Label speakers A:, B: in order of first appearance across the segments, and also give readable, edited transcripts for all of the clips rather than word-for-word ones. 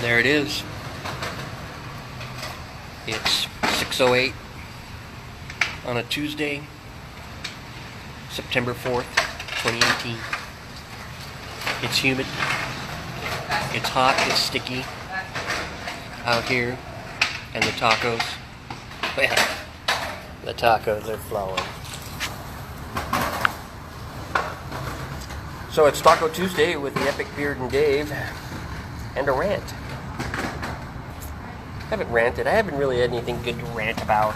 A: There it is. It's 6:08 on a Tuesday, September 4th, 2018. It's humid. It's hot. It's sticky out here. And the tacos, well, the tacos are flowing. So it's Taco Tuesday with the Epic Beard and Dave and a rant. I haven't ranted. I haven't really had anything good to rant about.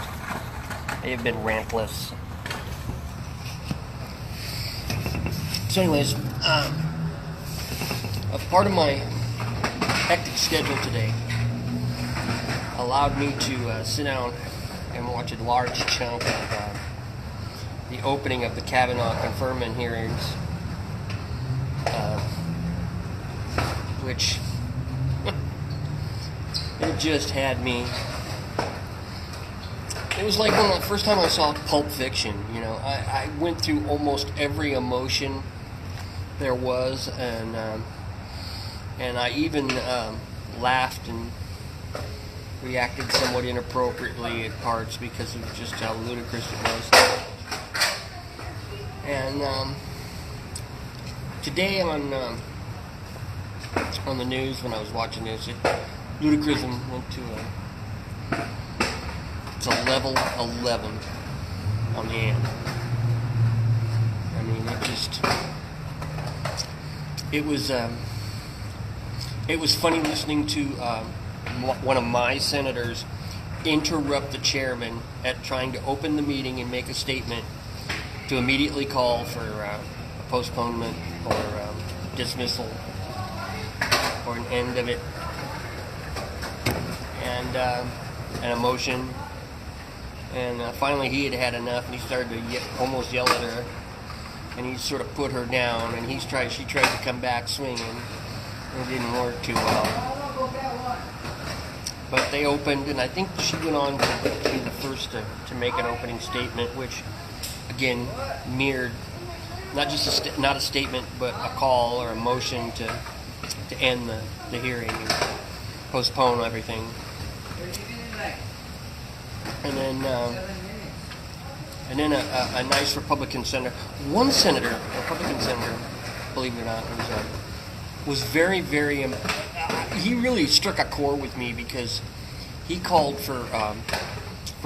A: I have been rantless. So anyways, a part of my hectic schedule today allowed me to sit down and watch a large chunk of the opening of the Kavanaugh conferment hearings, which it just had me. It was like when the first time I saw Pulp Fiction. You know, I went through almost every emotion there was, and I even laughed and reacted somewhat inappropriately at parts because of just how ludicrous it was. And today on the news, when I was watching this, ludicrism went to it's a level 11 on the end. I mean, it was funny listening to one of my senators interrupt the chairman at trying to open the meeting and make a statement to immediately call for a postponement or dismissal or an end of it, and a motion. And finally he had enough, and he started to almost yell at her, and he sort of put her down, and she tried to come back swinging. It didn't work too well. But they opened, and I think she went on to be the first to make an opening statement, which, again, mirrored not just not a statement, but a call or a motion to end the hearing and postpone everything. And then a nice Republican senator, Republican senator, believe it or not, was very, very. He really struck a chord with me because he called for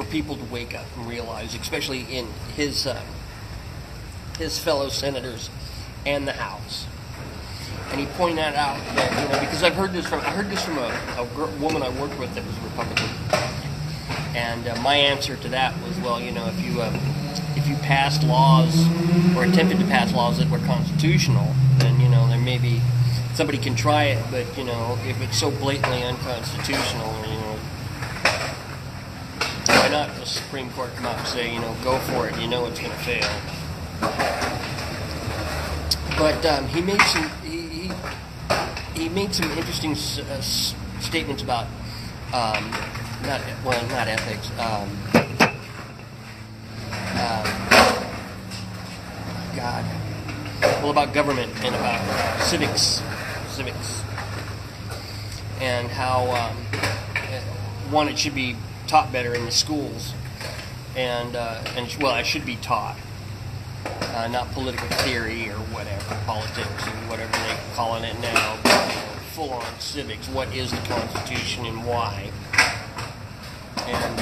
A: people to wake up and realize, especially in his fellow senators and the House. And he pointed out that, because I heard this from a woman I worked with that was a Republican, and my answer to that was, well, if you passed laws or attempted to pass laws that were constitutional, then there may be. Somebody can try it, but if it's so blatantly unconstitutional, why not the Supreme Court come out and say, go for it, it's going to fail. But he made some interesting statements about not ethics. About government and about civics, and how it should be taught better in the schools, and it should be taught, not political theory or whatever, politics and whatever they're calling it now, full on civics. What is the Constitution and why, and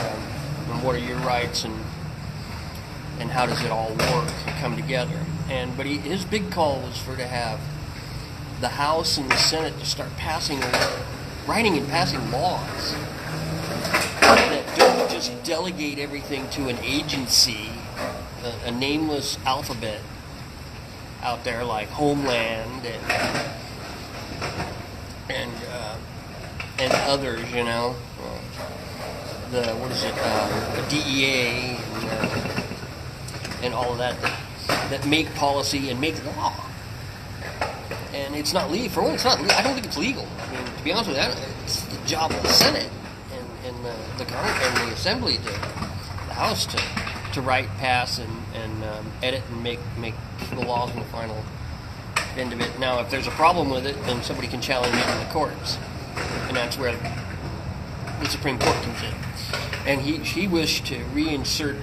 A: what are your rights, and how does it all work and come together? But his big call was to have the House and the Senate to start writing and passing laws that don't just delegate everything to an agency, a nameless alphabet out there like Homeland and others, the DEA and all of that make policy and make law. And it's not legal. For one, it's not. I don't think it's legal. I mean, to be honest with you, it's the job of the Senate and the Assembly, the House, to write, pass, and edit and make the laws in the final end of it. Now, if there's a problem with it, then somebody can challenge it in the courts. and that's where the Supreme Court comes in. And he wished to reinsert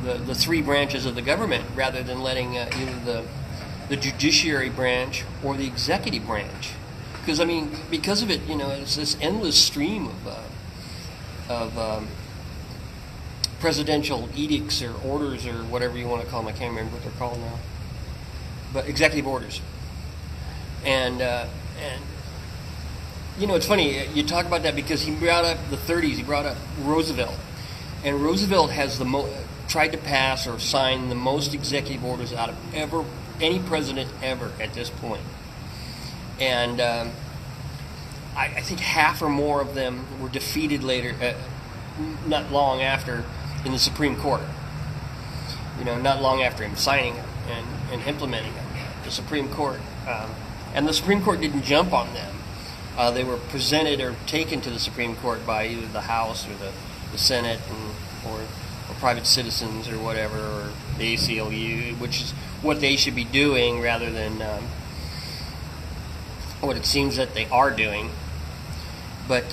A: the three branches of the government rather than letting either the judiciary branch or the executive branch. Because, I mean, because of it, it's this endless stream of presidential edicts or orders or whatever you want to call them. I can't remember what they're called now. But executive orders. And it's funny, you talk about that because he brought up the 30s, he brought up Roosevelt. And Roosevelt has tried to pass or sign the most executive orders out of any president ever at this point. And I think half or more of them were defeated later, not long after, in the Supreme Court. Not long after him signing them and implementing them. The Supreme Court. And the Supreme Court didn't jump on them. They were presented or taken to the Supreme Court by either the House or the Senate or private citizens or whatever, or the ACLU, which is what they should be doing rather than what it seems that they are doing. But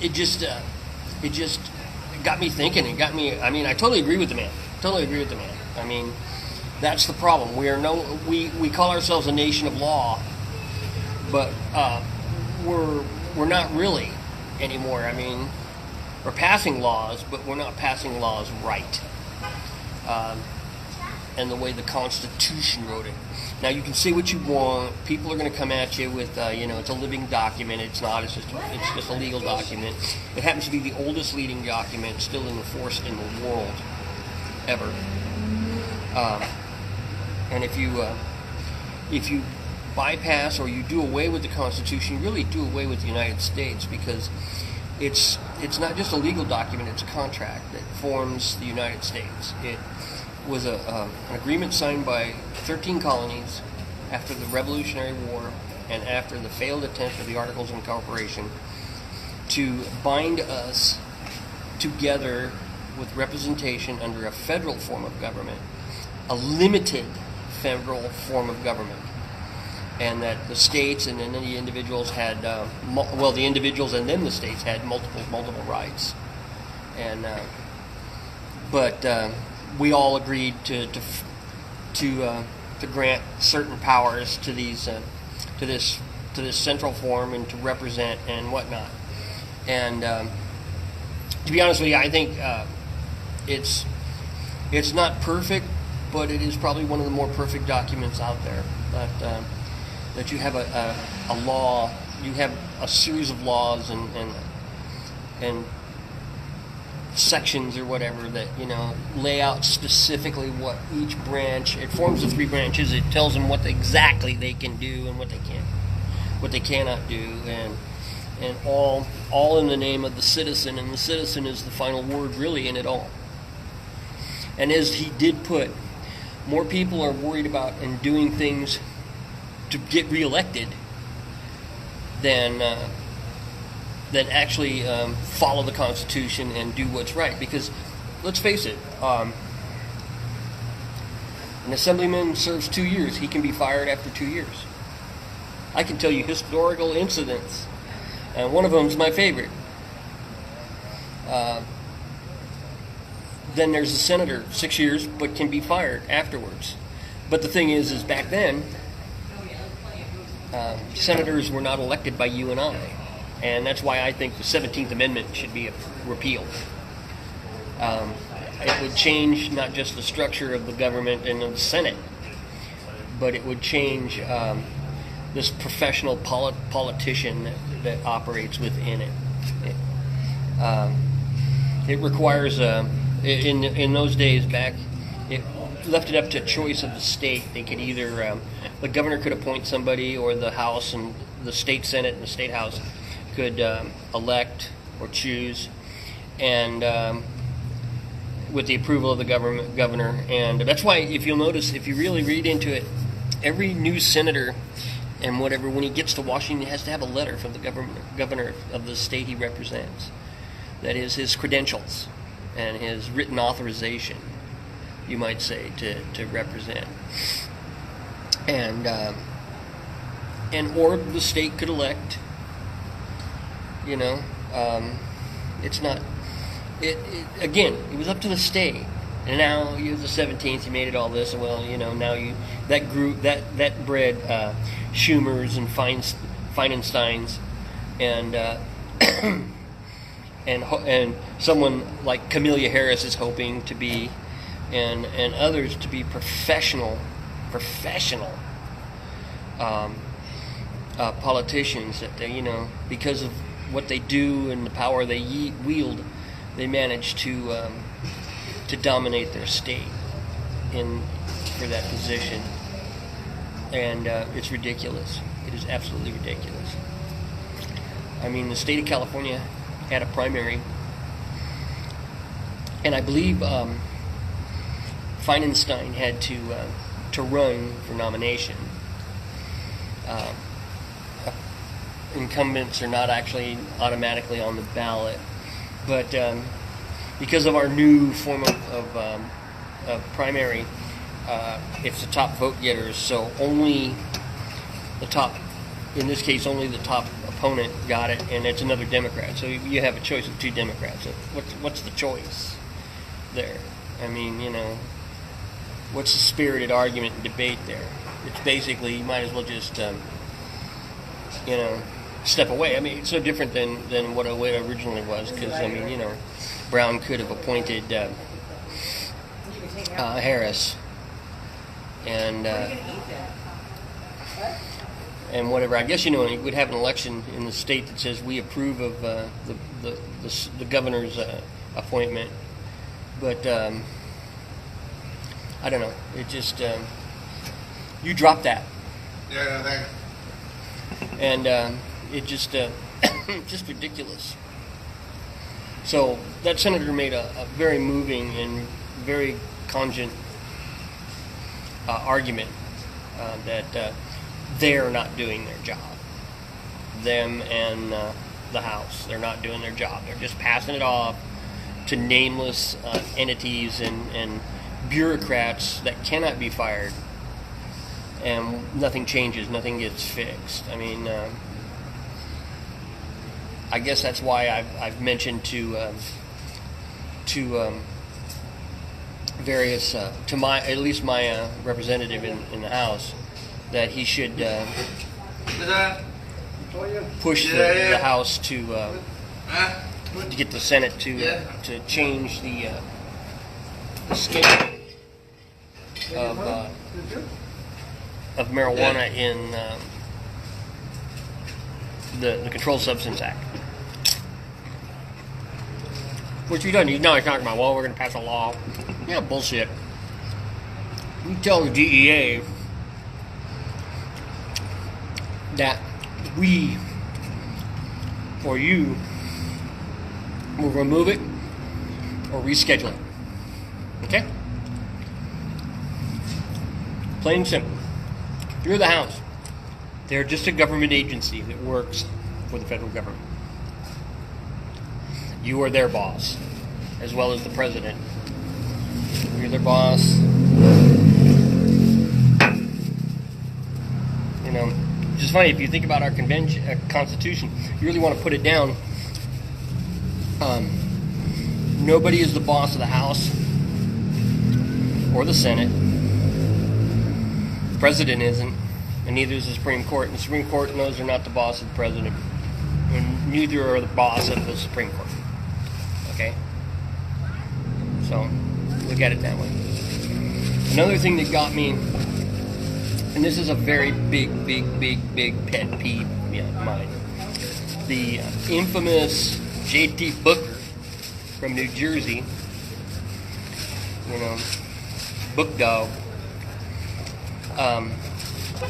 A: it just got me thinking. I totally agree with the man. I mean, that's the problem. We call ourselves a nation of law, but we're not really anymore. I mean, we're passing laws, but we're not passing laws right. And the way the Constitution wrote it. Now, you can say what you want. People are going to come at you with, it's a living document. It's not. It's just a legal document. It happens to be the oldest leading document still in force in the world ever. And if you bypass or you do away with the Constitution, you really do away with the United States, because it's not just a legal document, it's a contract that forms the United States. It was an agreement signed by 13 colonies after the Revolutionary War and after the failed attempt of the Articles of Incorporation to bind us together with representation under a federal form of government, a limited federal form of government. And that the states and then the individuals had, the individuals and then the states had multiple rights, and but we all agreed to grant certain powers to this central form and to represent and whatnot. And to be honest with you, I think it's not perfect, but it is probably one of the more perfect documents out there. That you have a law, you have a series of laws and sections or whatever that lay out specifically what each branch. It forms the three branches. It tells them what exactly they can do and what they cannot do, and all in the name of the citizen. And the citizen is the final word, really, in it all. And as he did put, more people are worried about and doing things to get reelected than actually follow the Constitution and do what's right. Because let's face it, an assemblyman serves 2 years. He can be fired after 2 years. I can tell you historical incidents, and one of them is my favorite. Then there's a senator, 6 years, but can be fired afterwards. But the thing is back then, senators were not elected by you and I, and that's why I think the 17th Amendment should be repealed. It would change not just the structure of the government and of the Senate, but it would change this professional politician that operates within it. It requires, in those days back, it left it up to choice of the state. They could either, the governor could appoint somebody, or the House and the state Senate and the state House could elect or choose, and with the approval of the governor. And that's why, if you'll notice, if you really read into it, every new senator and whatever, when he gets to Washington, he has to have a letter from the governor of the state he represents. That is his credentials and his written authorization, you might say, to represent. And or the state could elect You know, it's not. Again, it was up to the state, and now you're the 17th. You made it all this, and well, you know, now that bred Schumers and Feinsteins, and and someone like Camellia Harris is hoping to be, and others to be professional politicians, that they, you know, because of what they do and the power they wield, they manage to dominate their state for that position, and it's ridiculous. It is absolutely ridiculous. I mean, the state of California had a primary, and I believe Feinstein had to run for nomination. Incumbents are not actually automatically on the ballot, but because of our new form of primary, it's the top vote getters. So only the top, in this case, only the top opponent got it, and it's another Democrat. So you have a choice of two Democrats. So what's the choice there? I mean, you know, what's the spirited argument and debate there? It's basically, you might as well just, you know, step away. I mean, it's so different than what it originally was, because, I mean, you know, Brown could have appointed Harris and whatever. I guess, you know, you would have an election in the state that says we approve of the governor's appointment, but I don't know. It just you drop that.
B: Yeah, thanks.
A: And it just just ridiculous. So that senator made a very moving and very cogent argument that they're not doing their job. Them and the House, they're not doing their job. They're just passing it off to nameless entities and bureaucrats that cannot be fired, and nothing changes, nothing gets fixed. I mean, I guess that's why I've mentioned to various to my, at least my representative in the House, that he should push the House to get the Senate to change the schedule of marijuana in the Controlled Substance Act. Which he doesn't. Now he's talking about, well, we're going to pass a law. Yeah, bullshit. You tell the DEA that we, or you, will remove it or reschedule it. Okay? Plain and simple. If you're the House, they're just a government agency that works for the federal government. You are their boss, as well as the president. You're their boss. You know, which is funny if you think about our Constitution. You really want to put it down. Nobody is the boss of the House or the Senate. The president isn't, and neither is the Supreme Court. And the Supreme Court knows they're not the boss of the president, and neither are the boss of the Supreme Court. Okay? So, look at it that way. Another thing that got me, and this is a very big pet peeve of mine. The infamous J.T. Booker from New Jersey, you know, book dog.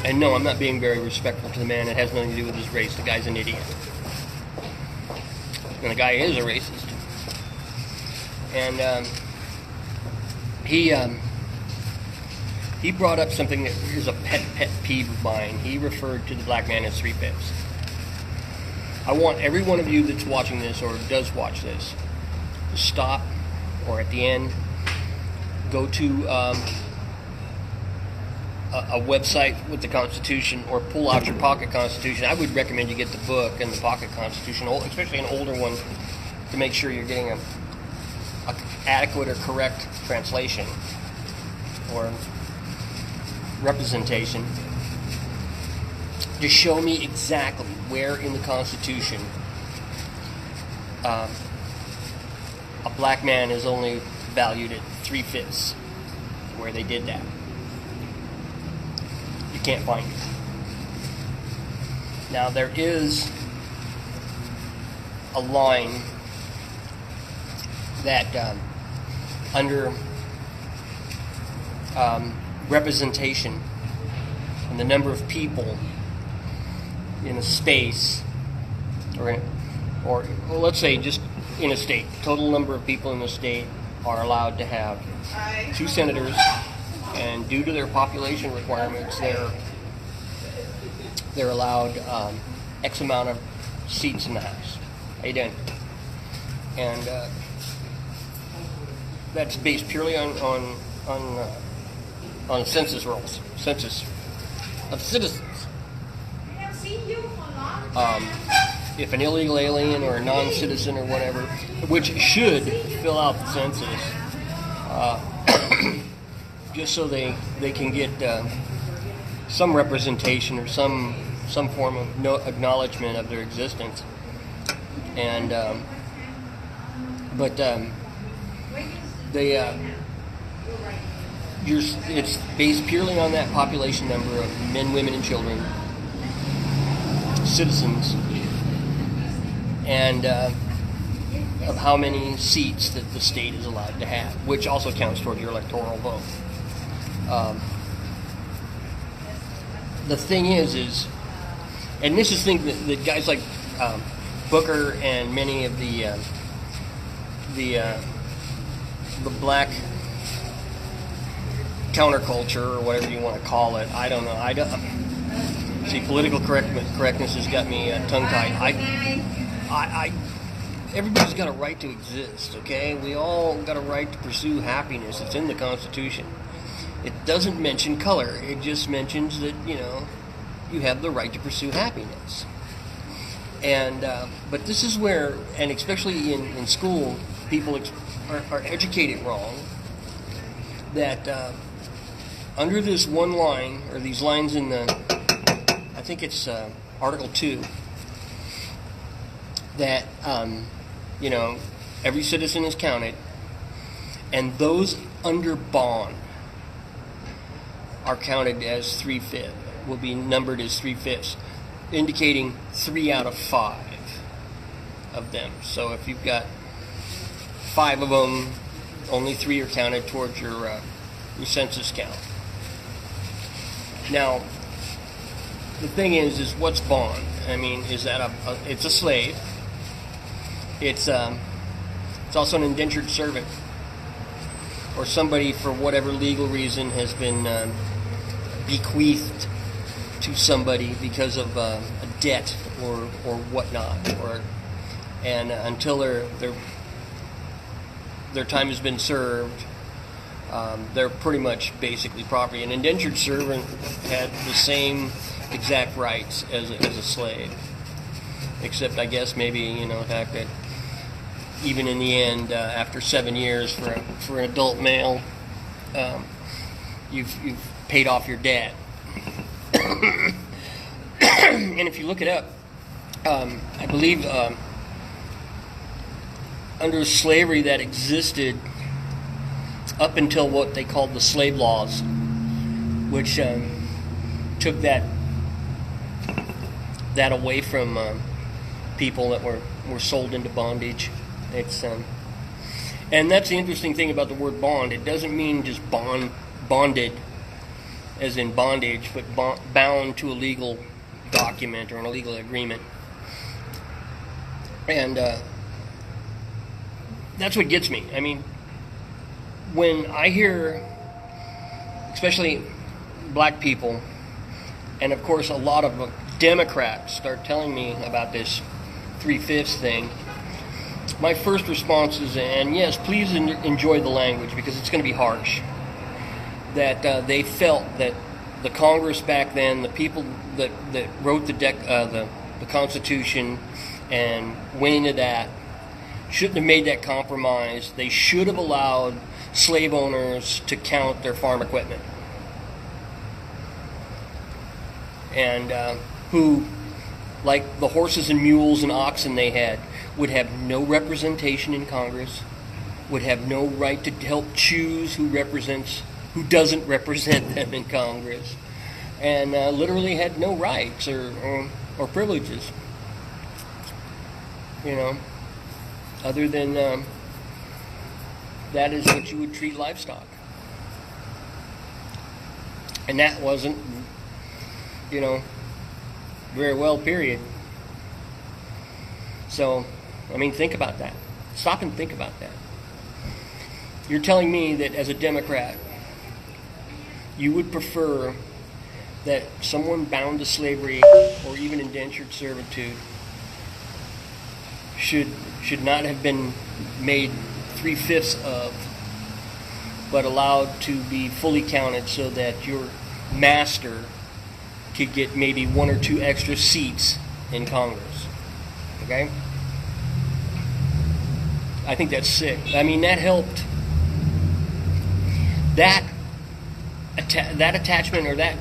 A: And no, I'm not being very respectful to the man. It has nothing to do with his race. The guy's an idiot. And the guy is a racist. And he brought up something that is a pet peeve of mine. He referred to the black man as 3/5. I want every one of you that's watching this or does watch this to stop, or at the end, go to a website with the Constitution or pull out your pocket Constitution, I would recommend you get the book and the pocket Constitution, especially an older one, to make sure you're getting a adequate or correct translation or representation. To show me exactly where in the Constitution a black man is only valued at 3/5, where they did that. You can't find it. Now there is a line that under representation and the number of people in a space, or well, let's say just in a state, total number of people in the state are allowed to have 2 senators, and due to their population requirements, they're allowed X amount of seats in the House. How you doing? And that's based purely on census rolls, census of citizens. If an illegal alien or a non-citizen or whatever, which should fill out the census, just so they can get some representation or some form of acknowledgement of their existence. And it's based purely on that population number of men, women, and children, citizens, and of how many seats that the state is allowed to have, which also counts toward your electoral vote. The thing is, and this is the thing that guys like Booker and many of the black counterculture, or whatever you want to call it, I don't know. See, political correctness has got me tongue-tied. Everybody's got a right to exist, okay? We all got a right to pursue happiness. It's in the Constitution. It doesn't mention color. It just mentions that, you have the right to pursue happiness. And but this is where, and especially in school, people are educated wrong, that under this one line, or these lines in the, I think it's Article 2, that, every citizen is counted, and those under bond are counted as 3/5, will be numbered as 3/5, indicating 3 out of 5 of them. So if you've got 5 of them, only 3 are counted towards your census count. Now, the thing is what's bond? I mean, is that it's a slave. It's also an indentured servant, or somebody for whatever legal reason has been bequeathed to somebody because of a debt or whatnot, and until their time has been served, they're pretty much basically property. An indentured servant had the same exact rights as a slave, except I guess maybe the fact that even in the end, after 7 years for an adult male, you've paid off your debt. And if you look it up, I believe under slavery that existed up until what they called the slave laws, which took that away from people that were sold into bondage. It's and that's the interesting thing about the word bond. It doesn't mean just bonded as in bondage, but bound to a legal document or an illegal agreement. And that's what gets me. I mean, when I hear, especially black people, and of course a lot of Democrats start telling me about this 3/5 thing, my first response is, and yes, please enjoy the language because it's going to be harsh, that they felt that the Congress back then, the people that wrote the Constitution and went into that, shouldn't have made that compromise. They should have allowed slave owners to count their farm equipment. And who, like the horses and mules and oxen they had, would have no representation in Congress, would have no right to help choose who doesn't represent them in Congress, and literally had no rights or privileges, other than that is what you would treat livestock. And that wasn't, very well, period. So, think about that. Stop and think about that. You're telling me that as a Democrat, you would prefer that someone bound to slavery or even indentured servitude should not have been made 3/5 of, but allowed to be fully counted so that your master could get maybe 1 or 2 extra seats in Congress. Okay? I think that's sick. That helped. That attachment or that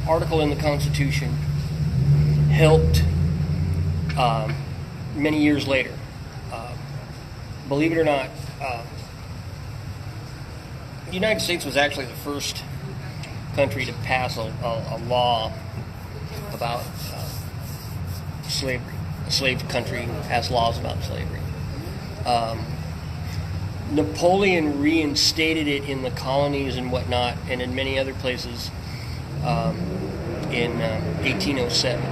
A: article in the Constitution helped many years later. Believe it or not, the United States was actually the first country to pass a law about slavery. A slave country passed laws about slavery. Napoleon reinstated it in the colonies and whatnot, and in many other places in 1807.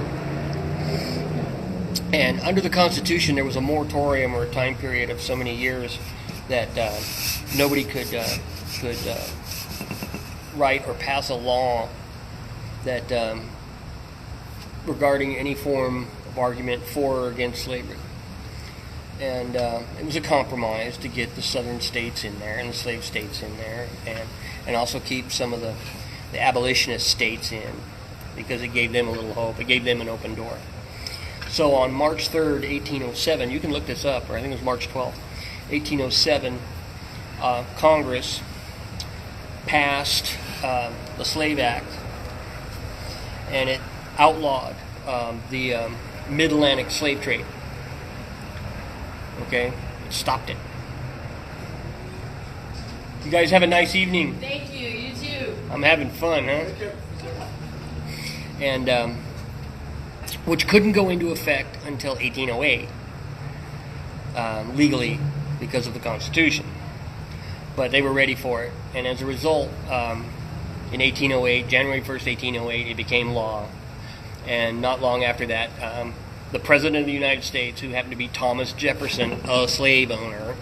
A: And under the Constitution, there was a moratorium or a time period of so many years that nobody could write or pass a law that regarding any form of argument for or against slavery. And it was a compromise to get the southern states in there and the slave states in there, and also keep some of the abolitionist states in, because it gave them a little hope. It gave them an open door. So on March 3rd, 1807, you can look this up, or I think it was March 12th, 1807, Congress passed the Slave Act, and it outlawed the mid-Atlantic slave trade. Okay? It stopped it. You guys have a nice evening.
B: Thank you. You too.
A: I'm having fun, huh? And which couldn't go into effect until 1808, legally, because of the Constitution. But they were ready for it, and as a result, in 1808, January 1st, 1808, it became law. And not long after that, the President of the United States, who happened to be Thomas Jefferson, a slave owner,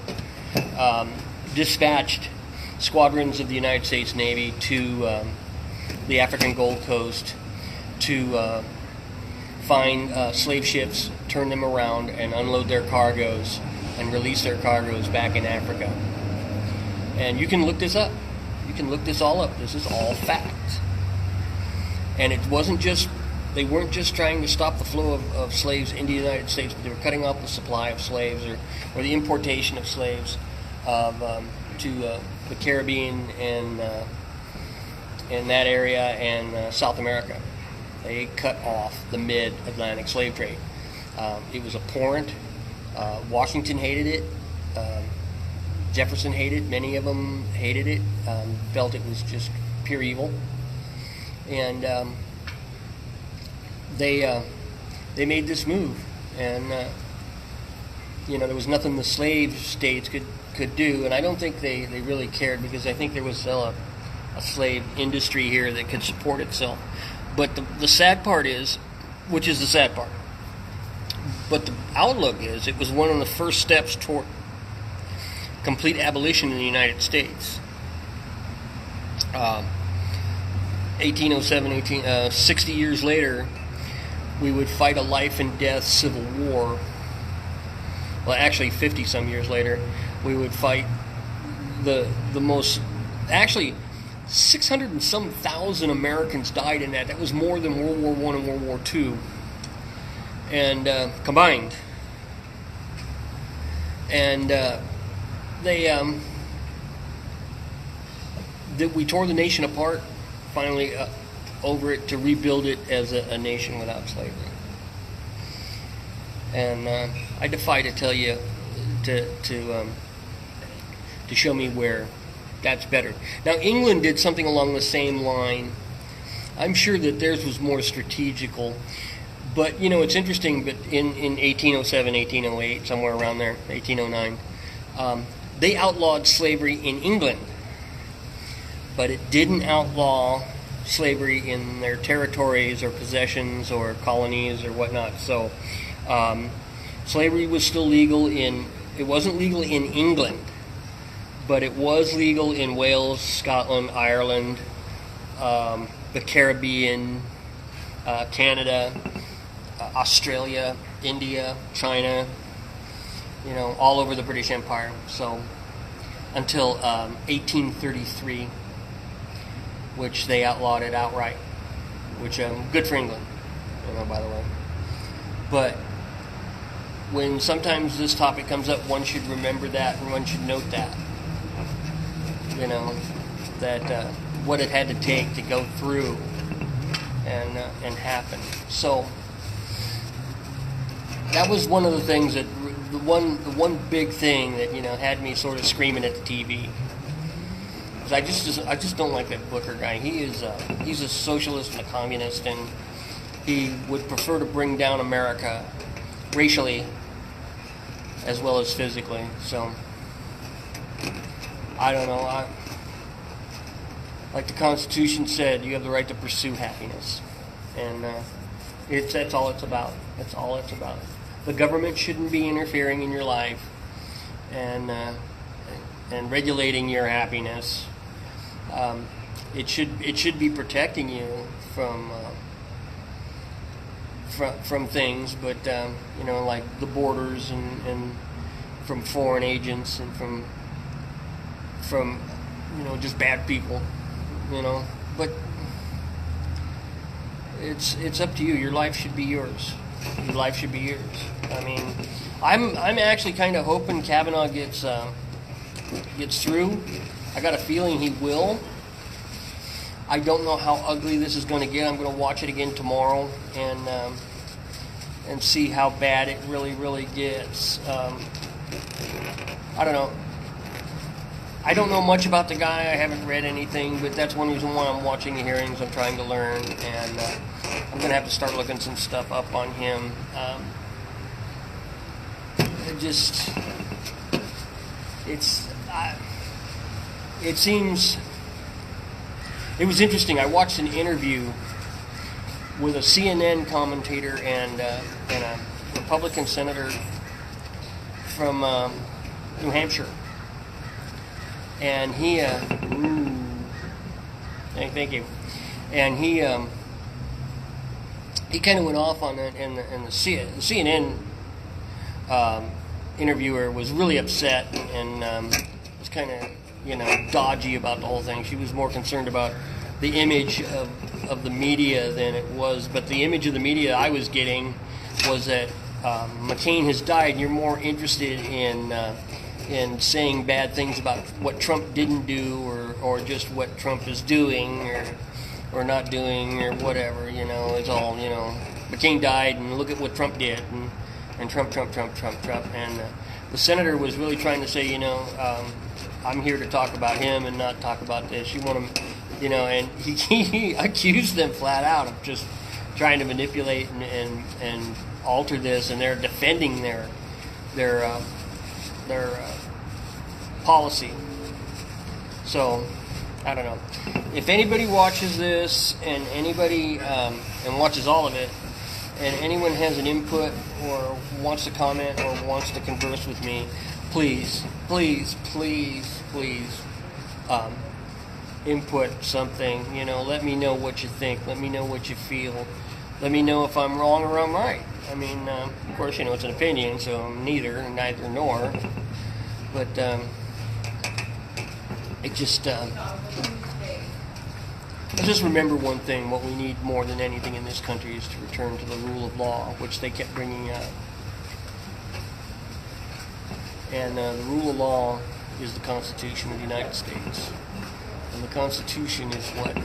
A: dispatched squadrons of the United States Navy to the African Gold Coast to find slave ships, turn them around, and unload their cargoes and release their cargoes back in Africa. And you can look this up. You can look this all up. This is all fact. And it wasn't just, they weren't just trying to stop the flow of slaves into the United States, but they were cutting off the supply of slaves or the importation of slaves to the Caribbean and in that area and South America. They cut off the mid-Atlantic slave trade. It was abhorrent. Washington hated it. Jefferson hated it. Many of them hated it. Felt it was just pure evil. And they made this move. And there was nothing the slave states could do. And I don't think they really cared, because I think there was still a slave industry here that could support itself. But the sad part is, which is the sad part, but the outlook is, it was one of the first steps toward complete abolition in the United States. 1807, 60 years later, we would fight a life and death civil war. Well, actually 50-some years later, we would fight the most, actually, 600 and some thousand Americans died in that. That was more than World War I and World War II, and combined. And we tore the nation apart, finally over it, to rebuild it as a nation without slavery. And I defy to tell you to show me where that's better. Now, England did something along the same line. I'm sure that theirs was more strategical. But, you know, it's interesting, but in 1807, 1808, somewhere around there, 1809, they outlawed slavery in England. But it didn't outlaw slavery in their territories or possessions or colonies or whatnot. So slavery was still legal it wasn't legal in England, but it was legal in Wales, Scotland, Ireland, the Caribbean, Canada, Australia, India, China, you know, all over the British Empire. So until 1833, which they outlawed it outright, which good for England, you know, by the way. But when sometimes this topic comes up, one should remember that, and one should note that, you know, that what it had to take to go through and happen. So that was one of the things that the one big thing that, you know, had me sort of screaming at the TV. I just don't like that Booker guy. He's a socialist and a communist, and he would prefer to bring down America racially as well as physically. So I don't know. Like the Constitution said, you have the right to pursue happiness, and that's all it's about. That's all it's about. The government shouldn't be interfering in your life and regulating your happiness. It should be protecting you from things, but you know, like the borders and from foreign agents and from you know, just bad people, you know. But it's up to you. Your life should be yours. Your life should be yours. I mean, I'm actually kind of hoping Kavanaugh gets through. I got a feeling he will. I don't know how ugly this is going to get. I'm going to watch it again tomorrow and see how bad it really gets. I don't know. I don't know much about the guy. I haven't read anything, but that's one reason why I'm watching the hearings. I'm trying to learn, and I'm going to have to start looking some stuff up on him. It seems. It was interesting. I watched an interview with a CNN commentator and a Republican senator from New Hampshire, and he. Thank you. And he kind of went off on it, and the CNN interviewer was really upset and was kind of, you know, dodgy about the whole thing. She was more concerned about the image of the media than it was. But the image of the media I was getting was that McCain has died, and you're more interested in saying bad things about what Trump didn't do, or just what Trump is doing or not doing or whatever. You know, it's all, you know, McCain died, and look at what Trump did, and Trump. And the senator was really trying to say, you know, I'm here to talk about him and not talk about this. You want him, you know, and he accused them flat out of just trying to manipulate and alter this, and they're defending their policy. So I don't know. If anybody watches this and anybody and watches all of it, and anyone has an input or wants to comment or wants to converse with me, please input something. You know, let me know what you think. Let me know what you feel. Let me know if I'm wrong or I'm right. I mean, of course, you know, it's an opinion, so neither nor. But it just, just remember one thing: what we need more than anything in this country is to return to the rule of law, which they kept bringing up. And the rule of law is the Constitution of the United States. And the Constitution is what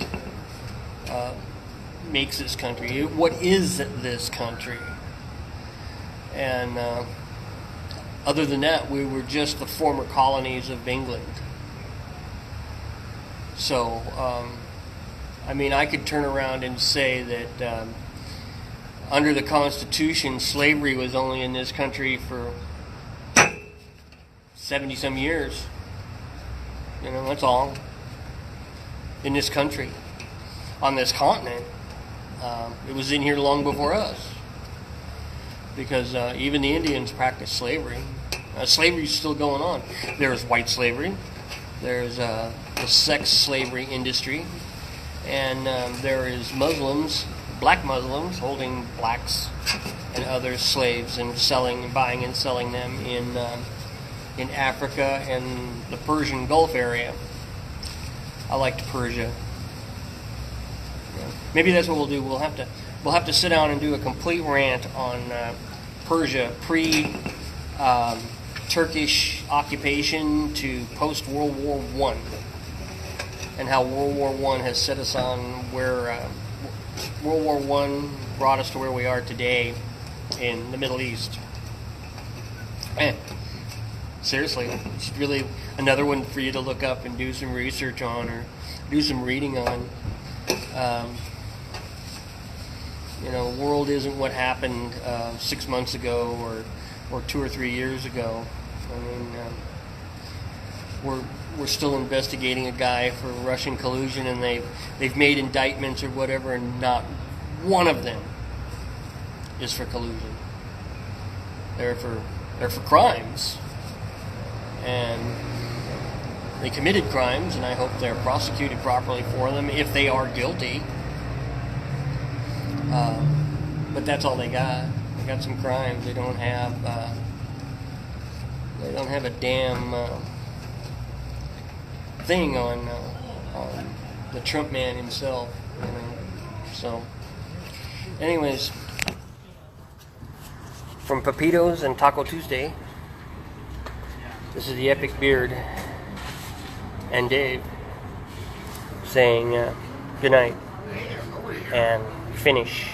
A: makes this country. What is this country? And other than that, we were just the former colonies of England. So, I mean, I could turn around and say that under the Constitution, slavery was only in this country for 70-some years. You know, that's all. In this country. On this continent. It was in here long before us. Because even the Indians practiced slavery. Slavery's still going on. There's white slavery. There's the sex slavery industry. And there is Muslims, black Muslims, holding blacks and other slaves and buying and selling them in Africa and the Persian Gulf area. I liked Persia. Yeah. Maybe that's what we'll do. We'll have to sit down and do a complete rant on Persia Turkish occupation to post World War I, and how World War I has set us on where World War I brought us to where we are today in the Middle East. Seriously, it's really another one for you to look up and do some research on or do some reading on. You know, the world isn't what happened 6 months ago or 2 or 3 years ago. I mean, we're still investigating a guy for Russian collusion, and they've made indictments or whatever, and not one of them is for collusion. They're for crimes. And they committed crimes, and I hope they're prosecuted properly for them if they are guilty. But that's all they got. They got some crimes. They don't have a damn thing on the Trump man himself. You know. So, anyways, from Pepitos and Taco Tuesday. This is the Epic Beard and Dave saying good night and finish.